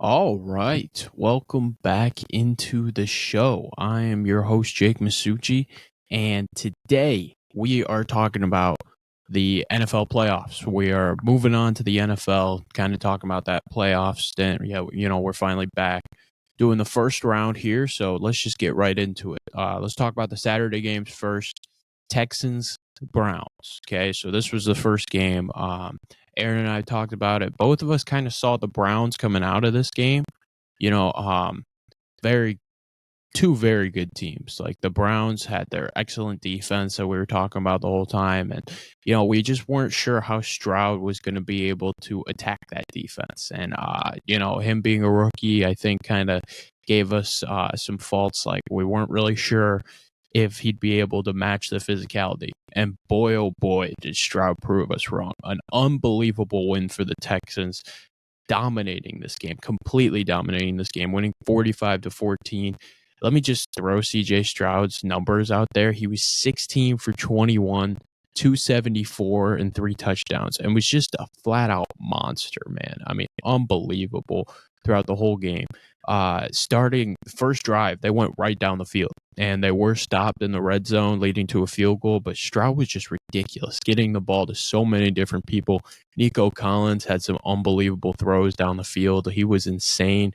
All right. Welcome back into the show. I am your host, Jake Masucci, and today we are talking about the NFL playoffs. We are moving on to the NFL, kind of talking about that playoff stint. Yeah, we're finally back doing the first round here, so let's just get right into it. Let's talk about the Saturday games first. Texans, Browns. Okay, so this was the first game. Aaron and I talked about it. Both of us kind of saw the Browns coming out of this game. You know, very two very good teams. Like the Browns had their excellent defense that we were talking about the whole time, and we just weren't sure how Stroud was going to be able to attack that defense. And him being a rookie, I think, kind of gave us some faults. Like we weren't really sure if he'd be able to match the physicality. And boy, oh boy, did Stroud prove us wrong. An unbelievable win for the Texans, dominating this game, completely dominating this game, winning 45-14. Let me just throw CJ Stroud's numbers out there. He was 16 for 21, 274, and 3 touchdowns, and was just a flat out monster, man. I mean, unbelievable throughout the whole game. Starting the first drive, they went right down the field, and they were stopped in the red zone, leading to a field goal. But Stroud was just ridiculous, getting the ball to so many different people. Nico Collins had some unbelievable throws down the field. He was insane.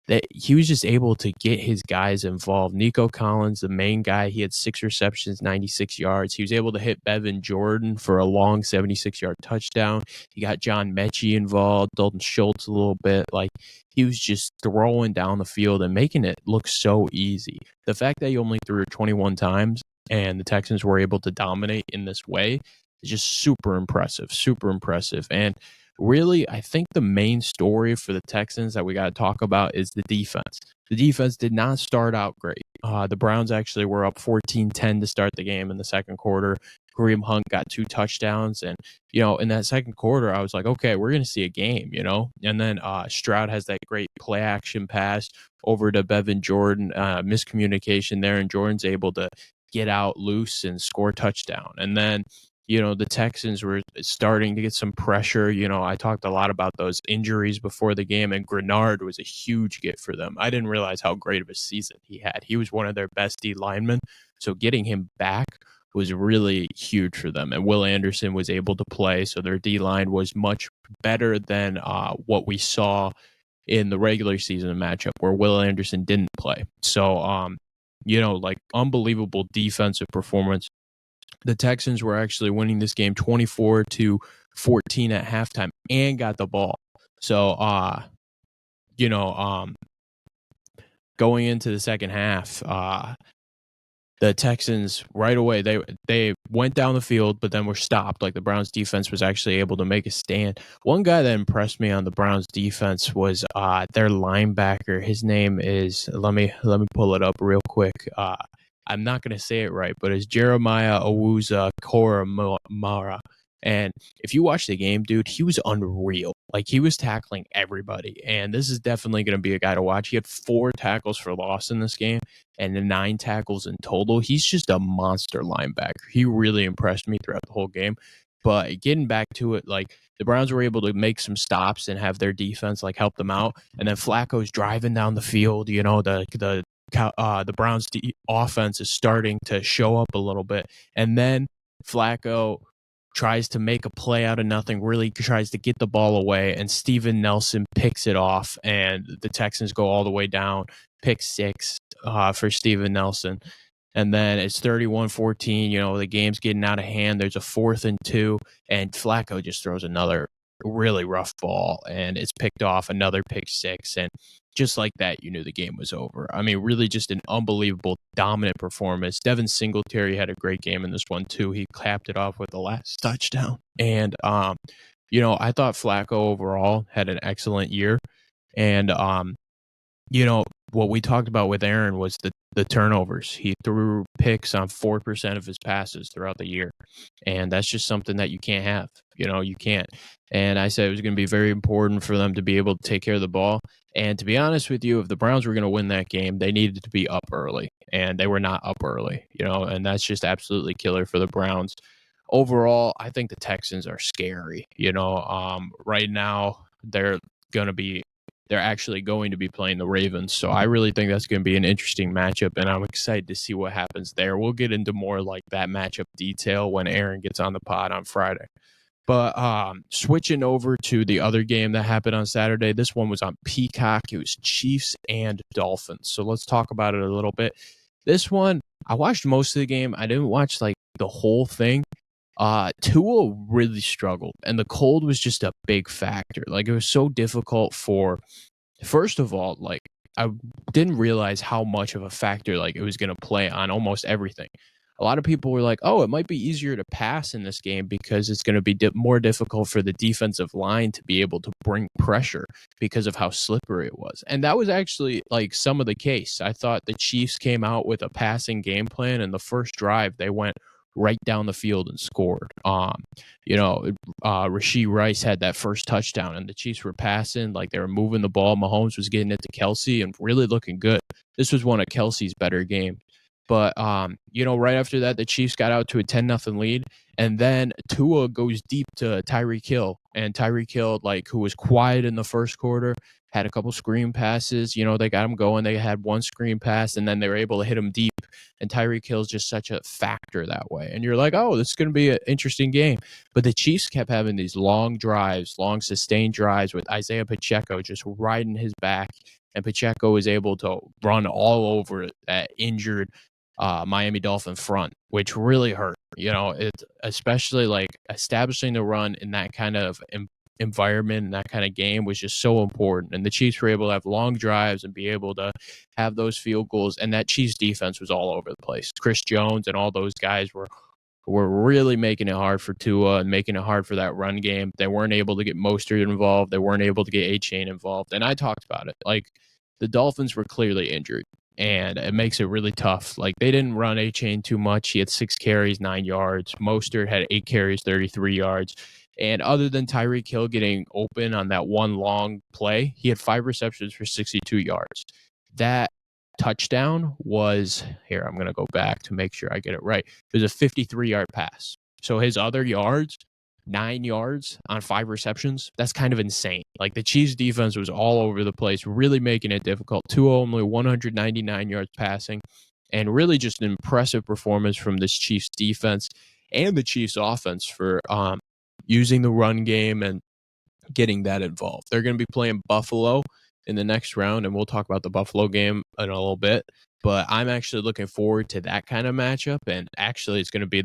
That he was just able to get his guys involved. Nico Collins, the main guy, he had 6 receptions, 96 yards. He was able to hit Bevan Jordan for a long 76-yard touchdown. He got John Mechie involved, Dalton Schultz a little bit. Like, he was just throwing down the field and making it look so easy. The fact that he only threw it 21 times and the Texans were able to dominate in this way is just super impressive, super impressive. And really, I think the main story for the Texans that we got to talk about is the defense. The defense did not start out great. The Browns actually were up 14-10 to start the game in the second quarter. Kareem Hunt got 2 touchdowns. And, in that second quarter, I was like, okay, we're going to see a game, And then Stroud has that great play action pass over to Bevan Jordan, miscommunication there, and Jordan's able to get out loose and score a touchdown. And then the Texans were starting to get some pressure. I talked a lot about those injuries before the game, and Grenard was a huge get for them. I didn't realize how great of a season he had. He was one of their best D linemen, so getting him back was really huge for them. And Will Anderson was able to play, so their D line was much better than what we saw in the regular season matchup where Will Anderson didn't play. So, unbelievable defensive performance. The Texans were actually winning this game 24-14 at halftime and got the ball. So, going into the second half, the Texans right away, they went down the field, but then were stopped. Like the Browns defense was actually able to make a stand. One guy that impressed me on the Browns defense was their linebacker. His name is, let me pull it up real quick. I'm not going to say it right, but it's Jeremiah Owusu-Koramoah. And if you watch the game, dude, he was unreal. Like, he was tackling everybody. And this is definitely going to be a guy to watch. He had 4 tackles for loss in this game and 9 tackles in total. He's just a monster linebacker. He really impressed me throughout the whole game. But getting back to it, like, the Browns were able to make some stops and have their defense, like, help them out. And then Flacco's driving down the field. The Browns offense is starting to show up a little bit. And then Flacco tries to make a play out of nothing, really tries to get the ball away, and Steven Nelson picks it off, and the Texans go all the way down, pick 6 for Steven Nelson. And then it's 31-14, the game's getting out of hand. There's a 4th and 2, and Flacco just throws another really rough ball, and it's picked off, another pick 6, and just like that, you knew the game was over. I mean, really just an unbelievable, dominant performance. Devin Singletary had a great game in this one, too. He capped it off with the last touchdown. And, I thought Flacco overall had an excellent year. And, what we talked about with Aaron was the turnovers. He threw picks on 4% of his passes throughout the year. And that's just something that you can't have. You can't. And I said it was going to be very important for them to be able to take care of the ball. And to be honest with you, if the Browns were going to win that game, they needed to be up early. And they were not up early, and that's just absolutely killer for the Browns. Overall, I think the Texans are scary. Right now, they're going to be they're actually going to be playing the Ravens. So I really think that's going to be an interesting matchup, and I'm excited to see what happens there. We'll get into more like that matchup detail when Aaron gets on the pod on Friday. But switching over to the other game that happened on Saturday, this one was on Peacock. It was Chiefs and Dolphins. So let's talk about it a little bit. This one, I watched most of the game. I didn't watch like the whole thing. Tua really struggled, and the cold was just a big factor. Like, it was so difficult for, first of all, like, I didn't realize how much of a factor like it was going to play on almost everything. A lot of people were like, "Oh, it might be easier to pass in this game because it's going to be more difficult for the defensive line to be able to bring pressure because of how slippery it was." And that was actually like some of the case. I thought the Chiefs came out with a passing game plan, and the first drive they went right down the field and scored. Rashee Rice had that first touchdown, and the Chiefs were passing, like they were moving the ball. Mahomes was getting it to Kelsey and really looking good. This was one of Kelsey's better games. But right after that, the Chiefs got out to a 10-0 lead, and then Tua goes deep to Tyreek Hill, and Tyreek Hill, like, who was quiet in the first quarter, had a couple screen passes. They got him going. They had one screen pass, and then they were able to hit him deep. And Tyreek Hill's just such a factor that way. And you're like, oh, this is going to be an interesting game. But the Chiefs kept having these long drives, long sustained drives with Isaiah Pacheco just riding his back. And Pacheco was able to run all over that injured Miami Dolphin front, which really hurt. It's especially like establishing the run in that kind of environment and that kind of game was just so important. And the Chiefs were able to have long drives and be able to have those field goals. And that Chiefs defense was all over the place. Chris Jones and all those guys were really making it hard for Tua and making it hard for that run game. They weren't able to get Mostert involved. They weren't able to get A-Chain involved. And I talked about it. Like, the Dolphins were clearly injured, and it makes it really tough. Like, they didn't run A-Chain too much. He had 6 carries, 9 yards. Mostert had 8 carries, 33 yards. And other than Tyreek Hill getting open on that one long play, he had 5 receptions for 62 yards. That touchdown was, here, I'm going to go back to make sure I get it right. It was a 53-yard pass. So his other yards, 9 yards on 5 receptions, that's kind of insane. Like, the Chiefs defense was all over the place, really making it difficult. Tua only 199 yards passing, and really just an impressive performance from this Chiefs defense and the Chiefs offense for using the run game and getting that involved. They're going to be playing Buffalo in the next round, and we'll talk about the Buffalo game in a little bit. But I'm actually looking forward to that kind of matchup, and actually it's going to be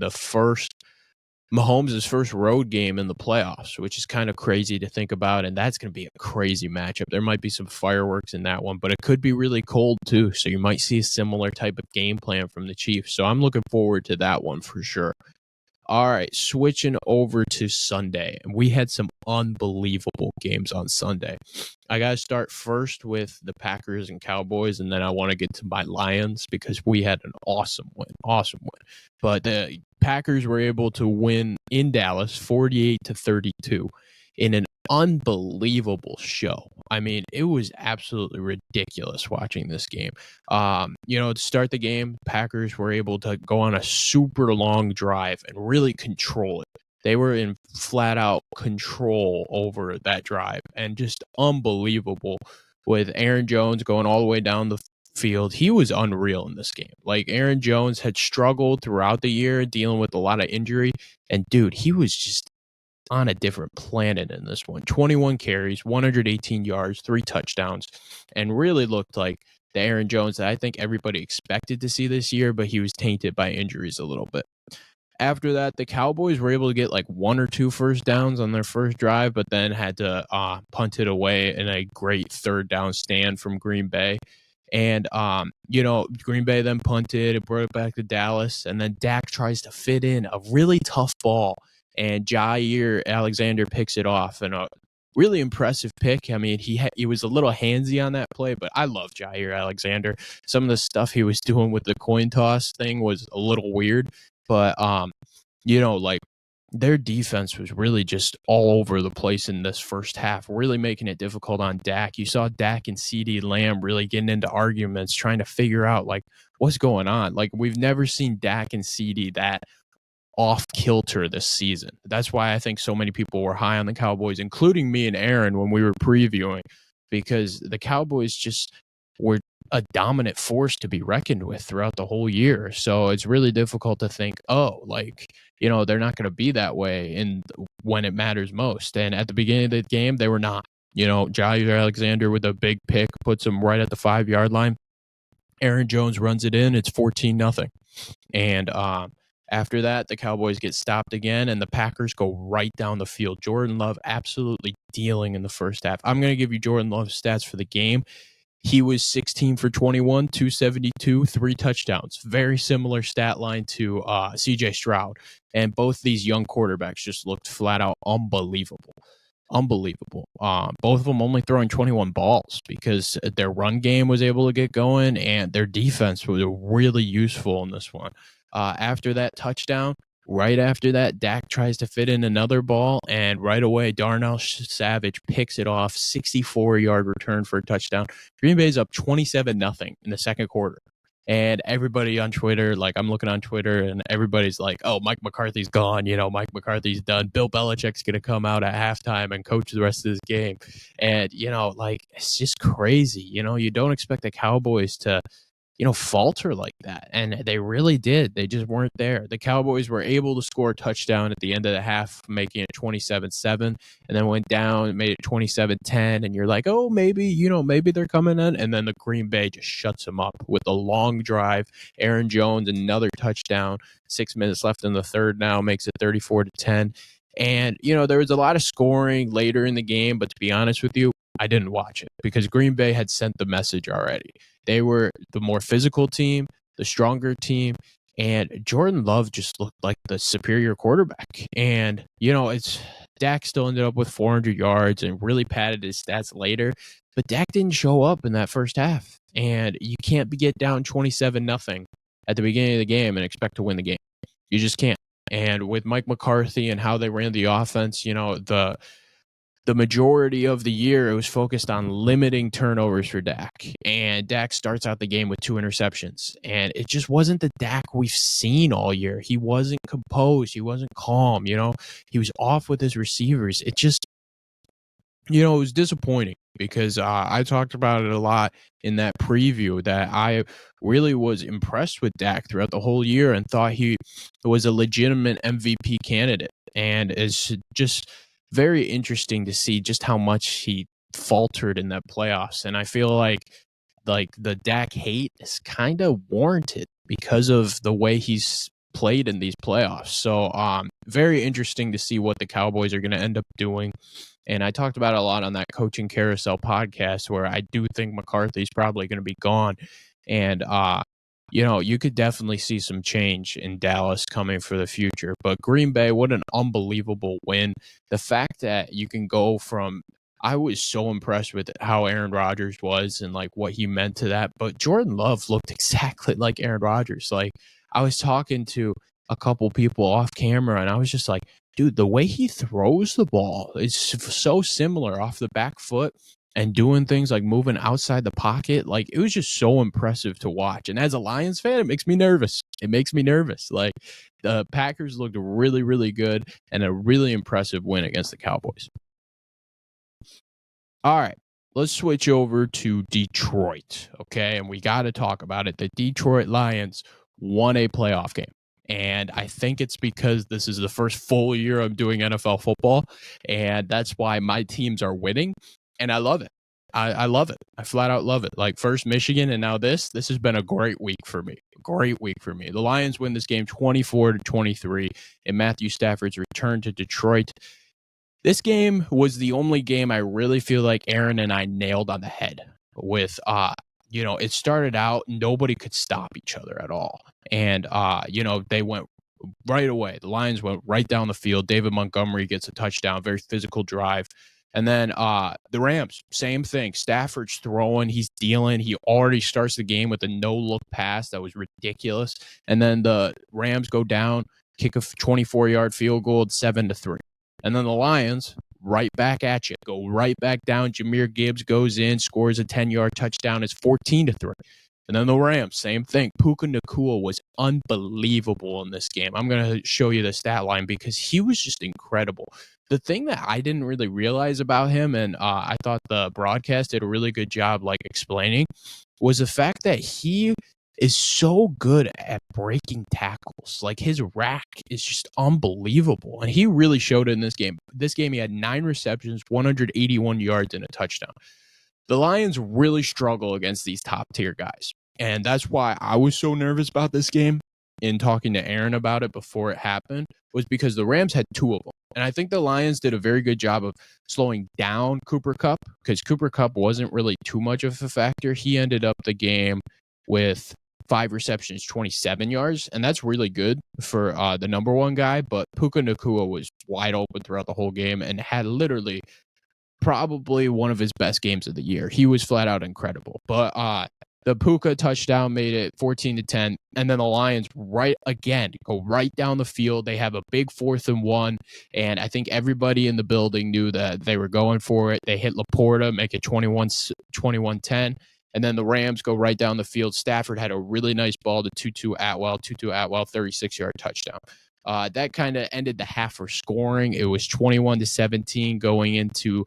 Mahomes' first road game in the playoffs, which is kind of crazy to think about, and that's going to be a crazy matchup. There might be some fireworks in that one, but it could be really cold too, so you might see a similar type of game plan from the Chiefs. So I'm looking forward to that one for sure. All right, switching over to Sunday. We had some unbelievable games on Sunday. I got to start first with the Packers and Cowboys, and then I want to get to my Lions because we had an awesome win. But the Packers were able to win in Dallas 48-32 in an unbelievable show. I mean, it was absolutely ridiculous watching this game. To start the game, Packers were able to go on a super long drive and really control it. They were in flat out control over that drive, and just unbelievable with Aaron Jones going all the way down the field. He was unreal in this game. Like, Aaron Jones had struggled throughout the year dealing with a lot of injury, and dude, he was just on a different planet in this one. 21 carries, 118 yards, 3 touchdowns, and really looked like the Aaron Jones that I think everybody expected to see this year, but he was tainted by injuries a little bit. After that, the Cowboys were able to get like 1 or 2 first downs on their first drive, but then had to punt it away in a great third down stand from Green Bay. And, Green Bay then punted, it brought it back to Dallas, and then Dak tries to fit in a really tough ball, and Jair Alexander picks it off, and a really impressive pick. I mean, he was a little handsy on that play, but I love Jair Alexander. Some of the stuff he was doing with the coin toss thing was a little weird, but their defense was really just all over the place in this first half, really making it difficult on Dak. You saw Dak and CeeDee Lamb really getting into arguments, trying to figure out like what's going on. Like, we've never seen Dak and CeeDee that off kilter this season. That's why I think so many people were high on the Cowboys, including me and Aaron when we were previewing. because the Cowboys just were a dominant force to be reckoned with throughout the whole year. So it's really difficult to think, oh, like, they're not going to be that way when it matters most. And at the beginning of the game, they were not. Jair Alexander with a big pick puts him right at the 5-yard line. Aaron Jones runs it in. It's 14-0. And after that, the Cowboys get stopped again, and the Packers go right down the field. Jordan Love absolutely dealing in the first half. I'm going to give you Jordan Love's stats for the game. He was 16 for 21, 272, 3 touchdowns. Very similar stat line to CJ Stroud. And both these young quarterbacks just looked flat out unbelievable. Both of them only throwing 21 balls because their run game was able to get going and their defense was really useful in this one. After that touchdown, right after that, Dak tries to fit in another ball, and right away, Darnell Savage picks it off, 64-yard return for a touchdown. Green Bay's up 27-0 in the second quarter. And everybody on Twitter, like I'm looking on Twitter and everybody's like, oh, Mike McCarthy's gone. Mike McCarthy's done. Bill Belichick's going to come out at halftime and coach the rest of this game. And, it's just crazy. You don't expect the Cowboys to, falter like that. And they really did. They just weren't there. The Cowboys were able to score a touchdown at the end of the half, making it 27-7, and then went down and made it 27-10. And you're like, oh, maybe they're coming in. And then the Green Bay just shuts them up with a long drive. Aaron Jones, another touchdown. 6 minutes left in the third now, makes it 34-10. And, there was a lot of scoring later in the game, but to be honest with you, I didn't watch it because Green Bay had sent the message already. They were the more physical team, the stronger team, and Jordan Love just looked like the superior quarterback. And, Dak still ended up with 400 yards and really padded his stats later, but Dak didn't show up in that first half. And you can't get down 27-0 at the beginning of the game and expect to win the game. You just can't. And with Mike McCarthy and how they ran the offense, the majority of the year, it was focused on limiting turnovers for Dak. And Dak starts out the game with 2 interceptions. And it just wasn't the Dak we've seen all year. He wasn't composed. He wasn't calm. He was off with his receivers. It just, it was disappointing because I talked about it a lot in that preview that I really was impressed with Dak throughout the whole year and thought he was a legitimate MVP candidate. And it's just very interesting to see just how much he faltered in that playoffs. And I feel like the Dak hate is kind of warranted because of the way he's played in these playoffs. So very interesting to see what the Cowboys are going to end up doing. And I talked about it a lot on that Coaching Carousel podcast where I do think McCarthy's probably going to be gone. And you could definitely see some change in Dallas coming for the future. But Green Bay, what an unbelievable win. The fact that you can go from, I was so impressed with how Aaron Rodgers was and like what he meant to that. But Jordan Love looked exactly like Aaron Rodgers. Like I was talking to a couple people off camera and I was just like, dude, the way he throws the ball is so similar off the back foot and doing things like moving outside the pocket. Like it was just so impressive to watch. And as a Lions fan, it makes me nervous. Like the Packers looked really, really good and a really impressive win against the Cowboys. All right, let's switch over to Detroit. Okay. And we got to talk about it. The Detroit Lions won a playoff game. And I think it's because this is the first full year I'm doing NFL football. And that's why my teams are winning. And I love it. I love it. I flat out love it. Like first Michigan and now this has been a great week for me. The Lions win this game 24-23 in Matthew Stafford's return to Detroit. This game was the only game I really feel like Aaron and I nailed on the head with, it started out, nobody could stop each other at all. And, they went right away. The Lions went right down the field. David Montgomery gets a touchdown, very physical drive. And then the Rams, same thing. Stafford's throwing, he's dealing. He already starts the game with a no-look pass that was ridiculous. And then the Rams go down, kick a 24-yard field goal, 7-3. And then the Lions, right back at you, go right back down. Jahmyr Gibbs goes in, scores a 10-yard touchdown. It's 14-3. And then the Rams, same thing. Puka Nacua was unbelievable in this game. I'm going to show you the stat line because he was just incredible. the thing that I didn't really realize about him, and I thought the broadcast did a really good job like explaining, was the fact that he is so good at breaking tackles. Like his rack is just unbelievable, and he really showed it in this game. This game, he had 9 receptions, 181 yards, and a touchdown. The Lions really struggle against these top tier guys. And that's why I was so nervous about this game in talking to Aaron about it before it happened, was because the Rams had two of them. And I think the Lions did a very good job of slowing down Cooper Kupp, because Cooper Kupp wasn't really too much of a factor. He ended up the game with 5 receptions, 27 yards, and that's really good for the number one guy. But Puka Nacua was wide open throughout the whole game and had literally probably one of his best games of the year. He was flat out incredible. But the Puka touchdown made it 14-10, and then the Lions go right down the field. They have a big 4th and 1, and I think everybody in the building knew that they were going for it. They hit Laporta, make it 21-10. And then the Rams go right down the field. Stafford had a really nice ball to Tutu Atwell, 36-yard touchdown. That kind of ended the half for scoring. It was 21-17 going into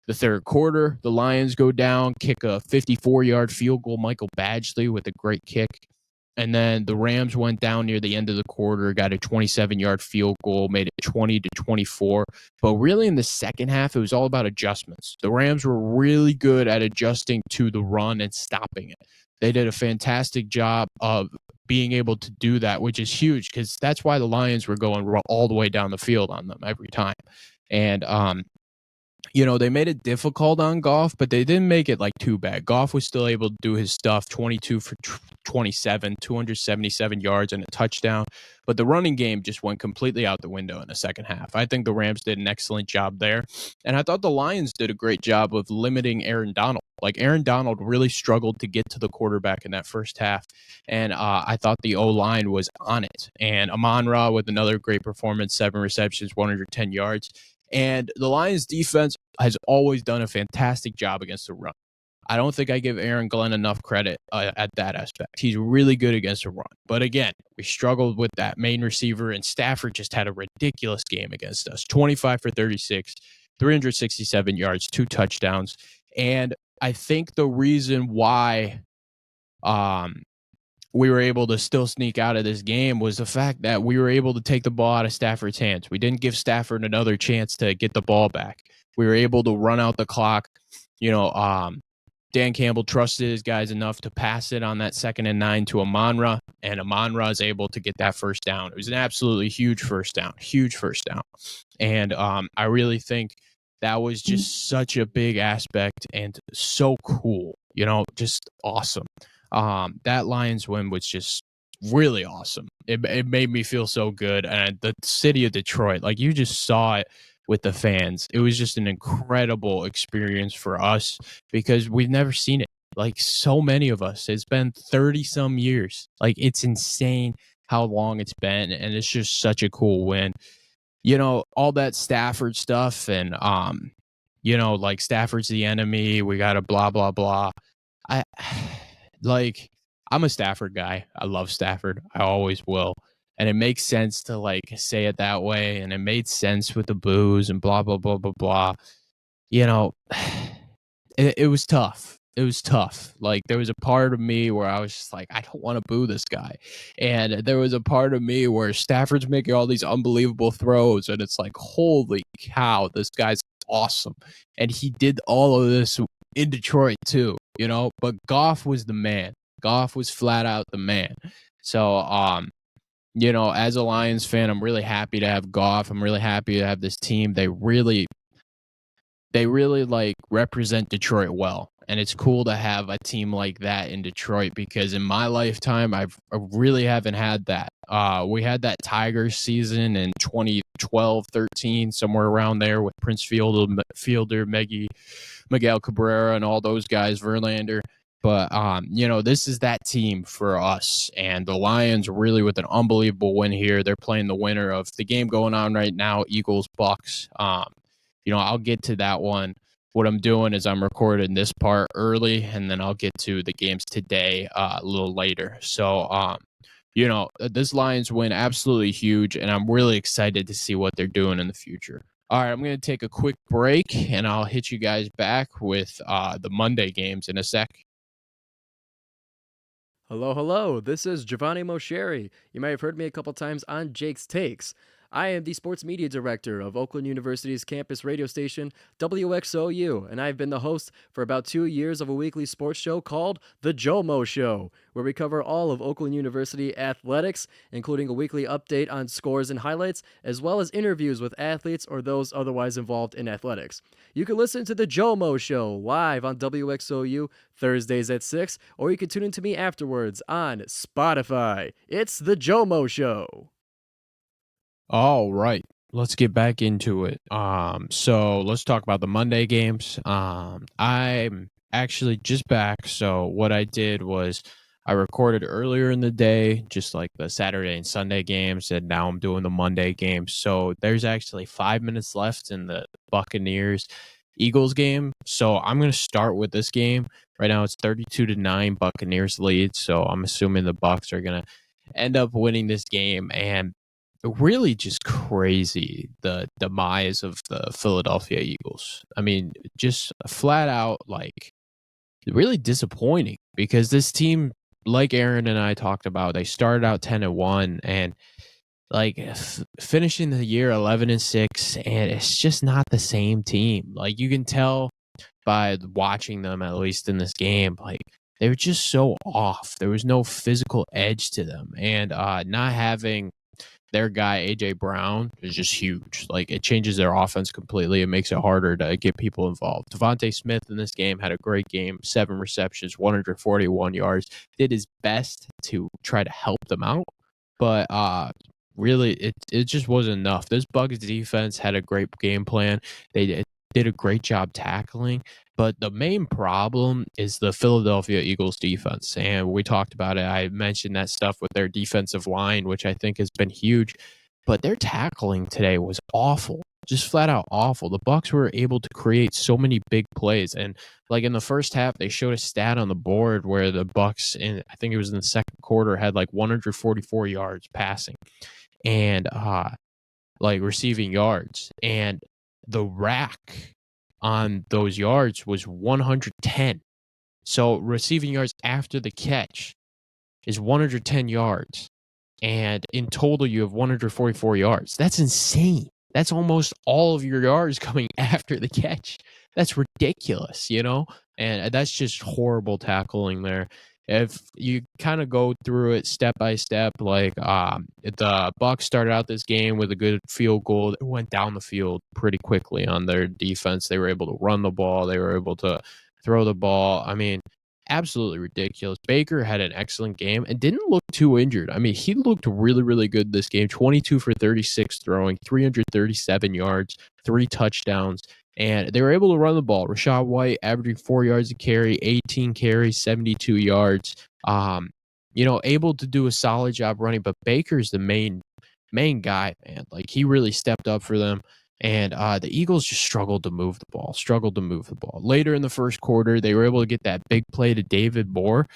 the third quarter. The Lions go down, kick a 54-yard field goal. Michael Badgley with a great kick. And then the Rams went down near the end of the quarter, got a 27-yard field goal, made it 20-24. But really in the second half, it was all about adjustments. The Rams were really good at adjusting to the run and stopping it. They did a fantastic job of being able to do that, which is huge, because that's why the Lions were going all the way down the field on them every time. And they made it difficult on Goff, but they didn't make it like too bad. Goff was still able to do his stuff, 22 for 27, 277 yards and a touchdown. But the running game just went completely out the window in the second half. I think the Rams did an excellent job there. And I thought the Lions did a great job of limiting Aaron Donald. Like Aaron Donald really struggled to get to the quarterback in that first half. And I thought the O-line was on it. And Amon-Ra with another great performance, 7 receptions, 110 yards. And the Lions defense has always done a fantastic job against the run. I don't think I give Aaron Glenn enough credit at that aspect. He's really good against the run. But again, we struggled with that main receiver, and Stafford just had a ridiculous game against us. 25 for 36, 367 yards, 2 touchdowns. And I think the reason why we were able to still sneak out of this game was the fact that we were able to take the ball out of Stafford's hands. We didn't give Stafford another chance to get the ball back. We were able to run out the clock. Dan Campbell trusted his guys enough to pass it on that 2nd and 9 to Amon-Ra, and Amon-Ra is able to get that first down. It was an absolutely huge first down. And I really think that was just such a big aspect and so cool, just awesome. That Lions win was just really awesome. It made me feel so good. And the city of Detroit, like you just saw it with the fans. It was just an incredible experience for us because we've never seen it. Like so many of us, it's been 30 some years. Like it's insane how long it's been. And it's just such a cool win. All that Stafford stuff and, like Stafford's the enemy. We got to blah, blah, blah. I'm a Stafford guy. I love Stafford. I always will. And it makes sense to say it that way. And it made sense with the boos and blah, blah, blah, blah, blah. It was tough. It was tough. Like there was a part of me where I was just like, I don't want to boo this guy. And there was a part of me where Stafford's making all these unbelievable throws. And it's like, holy cow, this guy's awesome. And he did all of this in Detroit too, but Goff was the man. Goff was flat out the man. So, as a Lions fan, I'm really happy to have Goff. I'm really happy to have this team. They really represent Detroit well. And it's cool to have a team like that in Detroit because in my lifetime, I really haven't had that. We had that Tigers season in 2012, 13, somewhere around there with Prince Fielder, Miguel Cabrera, and all those guys, Verlander. But, this is that team for us. And the Lions really with an unbelievable win here. They're playing the winner of the game going on right now, Eagles-Bucks. I'll get to that one. What I'm doing is I'm recording this part early, and then I'll get to the games today a little later. So, this Lions win, absolutely huge, and I'm really excited to see what they're doing in the future. All right, I'm going to take a quick break, and I'll hit you guys back with the Monday games in a sec. Hello. This is Giovanni Mosheri. You may have heard me a couple times on Jake's Takes. I am the sports media director of Oakland University's campus radio station, WXOU, and I've been the host for about 2 years of a weekly sports show called The Jomo Show, where we cover all of Oakland University athletics, including a weekly update on scores and highlights, as well as interviews with athletes or those otherwise involved in athletics. You can listen to The Jomo Show live on WXOU Thursdays at 6, or you can tune in to me afterwards on Spotify. It's The Jomo Show. All right, let's get back into it. So let's talk about the Monday games. I'm actually just back. So what I did was I recorded earlier in the day, just like the Saturday and Sunday games, and now I'm doing the Monday games. So there's actually 5 minutes left in the Buccaneers Eagles game. So I'm going to start with this game. Right now it's 32-9 Buccaneers lead. So I'm assuming the Bucs are going to end up winning this game. And really just crazy, the demise of the Philadelphia Eagles. I mean, just flat out, like, really disappointing because this team, like Aaron and I talked about, they started out 10-1 and like finishing the year 11-6, and it's just not the same team. Like, you can tell by watching them, at least in this game, like, they were just so off. There was no physical edge to them, and not having their guy AJ Brown is just huge. Like, it changes their offense completely. It makes it harder to get people involved. Devontae Smith in this game had a great game, 7 receptions, 141 yards. Did his best to try to help them out, but really it just wasn't enough. This Bucs defense had a great game plan. They did a great job tackling, but the main problem is the Philadelphia Eagles defense. And we talked about it. I mentioned that stuff with their defensive line, which I think has been huge. But their tackling today was awful, just flat out awful. The Bucs were able to create so many big plays. And like in the first half, they showed a stat on the board where the Bucs, in I think it was in the second quarter, had like 144 yards passing and like receiving yards. And the rack on those yards was 110. So receiving yards after the catch is 110 yards. And in total, you have 144 yards. That's insane. That's almost all of your yards coming after the catch. That's ridiculous, you know? And that's just horrible tackling there. If you kind of go through it step by step, like the Bucs started out this game with a good field goal. It went down the field pretty quickly on their defense. They were able to run the ball. They were able to throw the ball. I mean, absolutely ridiculous. Baker had an excellent game and didn't look too injured. I mean, he looked really, really good this game. 22 for 36 throwing, 337 yards, 3 touchdowns. And they were able to run the ball. Rachaad White averaging 4 yards a carry, 18 carries, 72 yards. Able to do a solid job running. But Baker's the main guy, man. Like, he really stepped up for them. And the Eagles just struggled to move the ball. Later in the first quarter, they were able to get that big play to David Moore.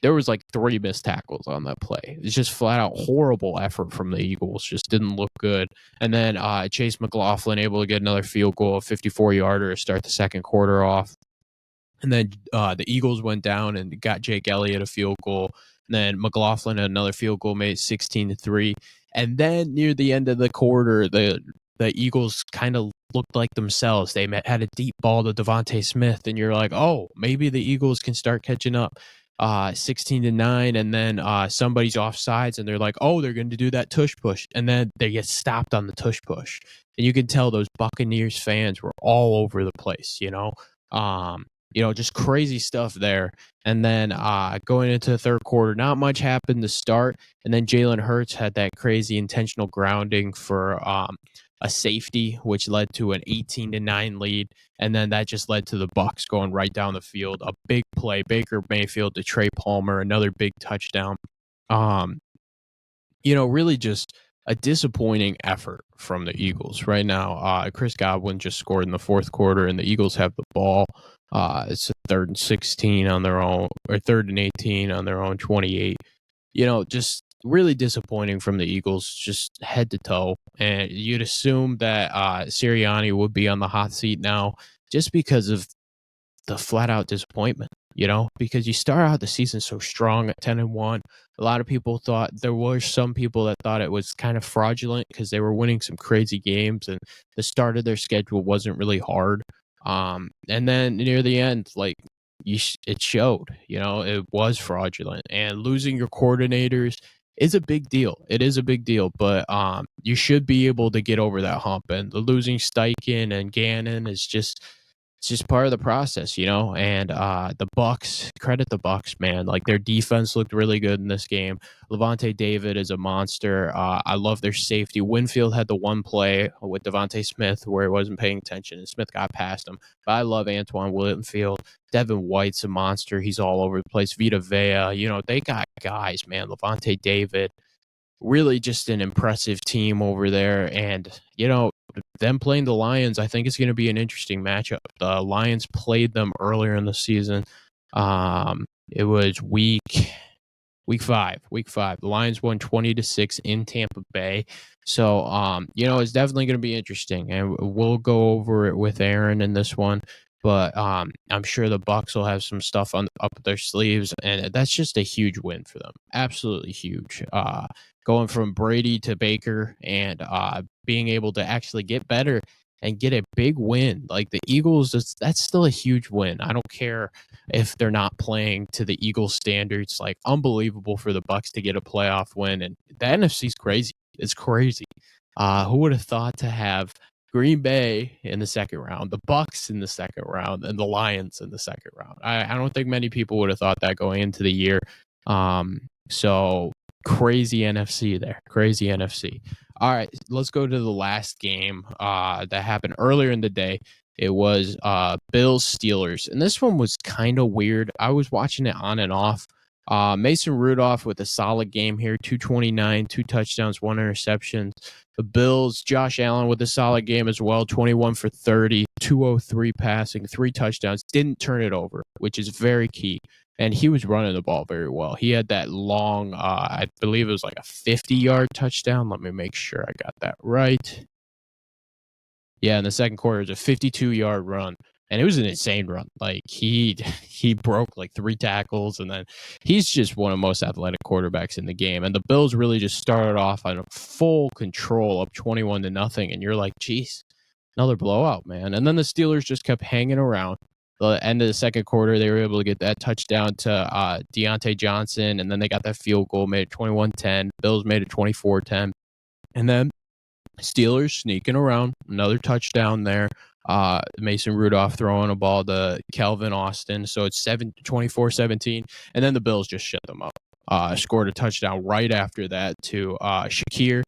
There was like 3 missed tackles on that play. It's just flat out horrible effort from the Eagles. Just didn't look good. And then Chase McLaughlin able to get another field goal, a 54-yarder to start the second quarter off. And then the Eagles went down and got Jake Elliott a field goal. And then McLaughlin had another field goal, made 16-3. And then near the end of the quarter, the Eagles kind of looked like themselves. They had a deep ball to Devontae Smith, and you're like, oh, maybe the Eagles can start catching up. 16-9, and then somebody's offsides, and they're like, oh, they're going to do that tush push, and then they get stopped on the tush push, and you can tell those Buccaneers fans were all over the place, just crazy stuff there. And then going into the third quarter, not much happened to start, and then Jalen Hurts had that crazy intentional grounding for a safety, which led to an 18-9 lead. And then that just led to the Bucs going right down the field. A big play, Baker Mayfield to Trey Palmer, another big touchdown. Really just a disappointing effort from the Eagles right now. Chris Godwin just scored in the fourth quarter, and the Eagles have the ball. It's a 3rd and 16 on their own, or 3rd and 18 on their own 28. Just really disappointing from the Eagles, just head to toe. And you'd assume that Sirianni would be on the hot seat now just because of the flat out disappointment, because you start out the season so strong at 10-1. A lot of people thought there were some people that thought it was kind of fraudulent because they were winning some crazy games and the start of their schedule wasn't really hard. And then near the end, like it showed, it was fraudulent, and losing your coordinators is a big deal. It is a big deal, but you should be able to get over that hump. And the losing Steichen and Gannon is just it's just part of the process, And the Bucks, credit the Bucks, man. Like their defense looked really good in this game. Levante David is a monster. I love their safety. Winfield had the one play with Devontae Smith where he wasn't paying attention, and Smith got past him. But I love Antoine Winfield. Devin White's a monster. He's all over the place. Vita Vea, they got guys, man. Levante David, really just an impressive team over there. And, them playing the Lions, I think it's going to be an interesting matchup. The Lions played them earlier in the season. It was week 5. The Lions won 20-6 in Tampa Bay. So, it's definitely going to be interesting, and we'll go over it with Aaron in this one. But I'm sure the Bucks will have some stuff up their sleeves, and that's just a huge win for them. Absolutely huge. Going from Brady to Baker and being able to actually get better and get a big win. Like the Eagles, that's still a huge win. I don't care if they're not playing to the Eagles standards. Like unbelievable for the Bucks to get a playoff win. And the NFC's crazy. It's crazy. Who would have thought to have Green Bay in the second round, the Bucks in the second round, and the Lions in the second round? I don't think many people would have thought that going into the year. So crazy NFC there. Crazy NFC. All right, let's go to the last game that happened earlier in the day. It was Bills Steelers, and this one was kind of weird. I was watching it on and off. Mason Rudolph with a solid game here, 229, 2 touchdowns, 1 interception. The Bills, Josh Allen with a solid game as well, 21 for 30, 203 passing, 3 touchdowns, didn't turn it over, which is very key. And he was running the ball very well. He had that long, I believe it was like a 50-yard touchdown. Let me make sure I got that right. Yeah, in the second quarter, it was a 52-yard run. And it was an insane run. Like he broke like 3 tackles, and then he's just one of the most athletic quarterbacks in the game. And the Bills really just started off on full control, up 21-0, and you're like, geez, another blowout, man. And then the Steelers just kept hanging around. The end of the second quarter, they were able to get that touchdown to Deontay Johnson, and then they got that field goal, made it 21-10. Bills made it 24-10. And then Steelers sneaking around, another touchdown there. Mason Rudolph throwing a ball to Calvin Austin. So it's 24-17. And then the Bills just shut them up. Scored a touchdown right after that to Shakir.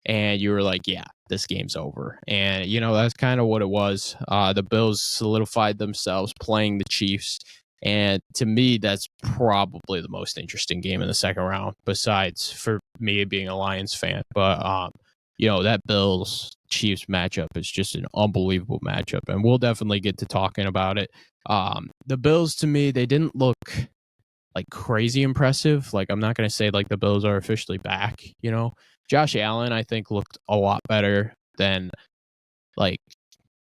And you were like, yeah, this game's over. And, that's kind of what it was. The Bills solidified themselves playing the Chiefs. And to me, that's probably the most interesting game in the second round, besides for me being a Lions fan. But, that Bills-Chiefs matchup is just an unbelievable matchup. And we'll definitely get to talking about it. The Bills, to me, they didn't look like crazy impressive. Like, I'm not going to say like the Bills are officially back, Josh Allen, I think, looked a lot better than like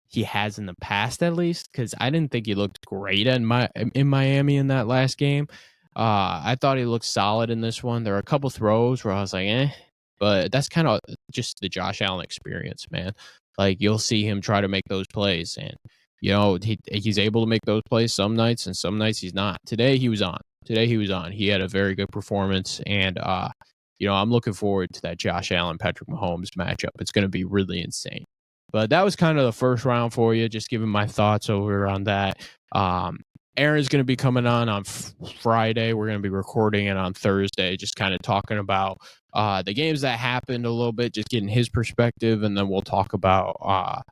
he has in the past, at least, because I didn't think he looked great in Miami in that last game. I thought he looked solid in this one. There were a couple throws where I was like, but that's kind of just the Josh Allen experience, man. Like you'll see him try to make those plays, and he's able to make those plays some nights, and some nights he's not. Today he was on. He had a very good performance, and I'm looking forward to that Josh Allen-Patrick Mahomes matchup. It's going to be really insane. But that was kind of the first round for you, just giving my thoughts over on that. Aaron's going to be coming on Friday. We're going to be recording it on Thursday, just kind of talking about the games that happened a little bit, just getting his perspective, and then we'll talk about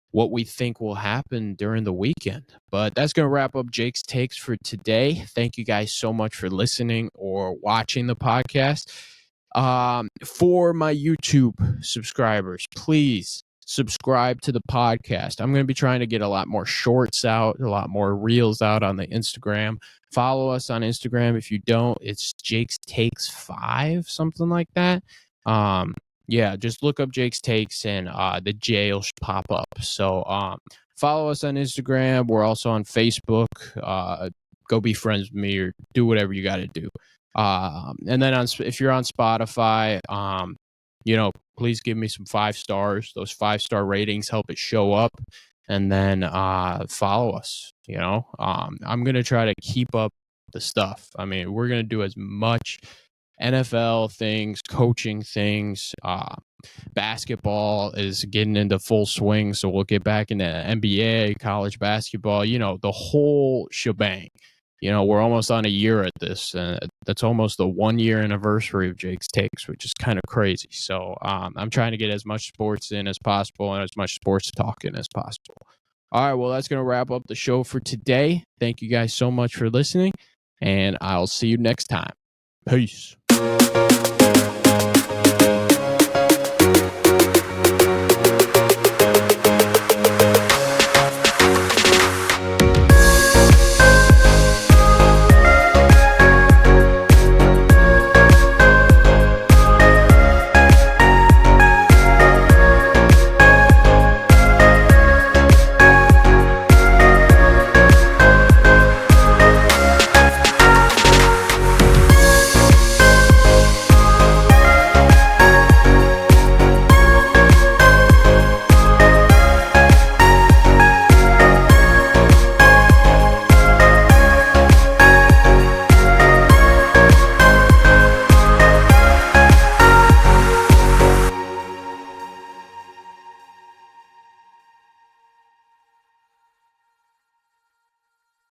what we think will happen during the weekend. But that's going to wrap up Jake's Takes for today. Thank you guys so much for listening or watching the podcast. For my YouTube subscribers, please subscribe to the podcast. I'm going to be trying to get a lot more shorts out, a lot more reels out on the Instagram. Follow us on Instagram. If you don't, it's Jake's Takes 5, something like that. Yeah, just look up Jake's Takes and the J will pop up. So follow us on Instagram. We're also on Facebook. Go be friends with me or do whatever you got to do. And then if you're on Spotify, please give me some 5 stars. Those 5-star ratings help it show up. And then follow us. I'm going to try to keep up the stuff. I mean, we're going to do as much NFL things, coaching things. Basketball is getting into full swing, so we'll get back into NBA, college basketball, the whole shebang. We're almost on a year at this. That's almost the 1-year anniversary of Jake's Takes, which is kind of crazy. So I'm trying to get as much sports in as possible and as much sports talk in as possible. All right, well, that's going to wrap up the show for today. Thank you guys so much for listening, and I'll see you next time. Peace.